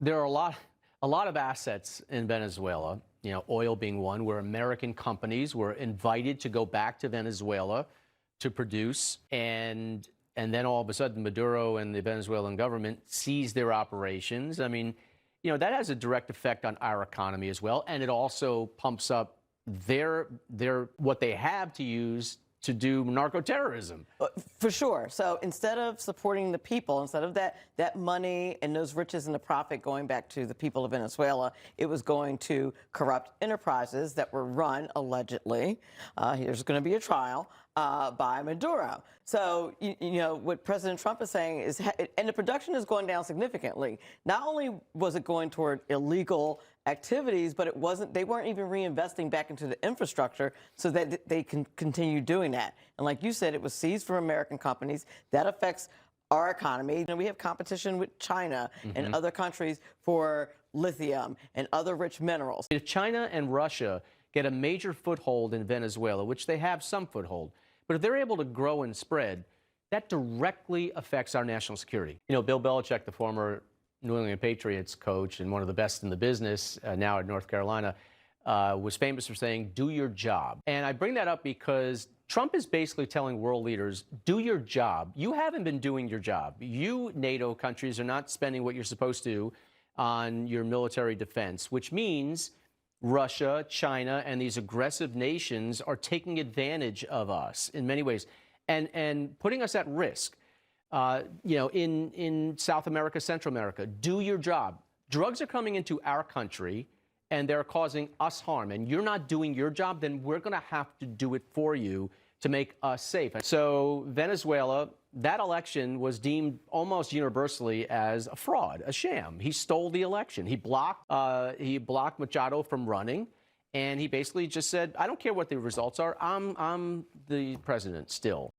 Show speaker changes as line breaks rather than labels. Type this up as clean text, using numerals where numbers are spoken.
There are a lot of assets in Venezuela, you know, oil being one, where American companies were invited to go back to Venezuela to produce, and then all of a sudden Maduro and the Venezuelan government seized their operations. I mean, you know, that has a direct effect on our economy as well, and it also pumps up their what they have to use to do narco-terrorism.
For sure. So instead of supporting the people, instead of that money and those riches and the profit going back to the people of Venezuela, it was going to corrupt enterprises that were run, allegedly, here's going to be a trial, by Maduro. So, you know, what President Trump is saying is, and the production is going down significantly. Not only was it going toward illegal activities, but they weren't even reinvesting back into the infrastructure so that they can continue doing that. And like you said, it was seized from American companies. That affects our economy. You know, we have competition with China and other countries for lithium and other rich minerals.
If China and Russia get a major foothold in Venezuela, which they have some foothold, but if they're able to grow and spread, that directly affects our national security. You know, Bill Belichick, the former New England Patriots coach and one of the best in the business now at North Carolina, was famous for saying, do your job. And I bring that up because Trump is basically telling world leaders, do your job. You haven't been doing your job. You, NATO countries, are not spending what you're supposed to on your military defense, which means Russia, China, and these aggressive nations are taking advantage of us in many ways and putting us at risk. You know, in South America, Central America, do your job. Drugs are coming into our country and they're causing us harm, and you're not doing your job, then we're going to have to do it for you to make us safe. So Venezuela, that election was deemed almost universally as a fraud, a sham. He stole the election. He blocked Machado from running, and he basically just said, I don't care what the results are. I'm the president still.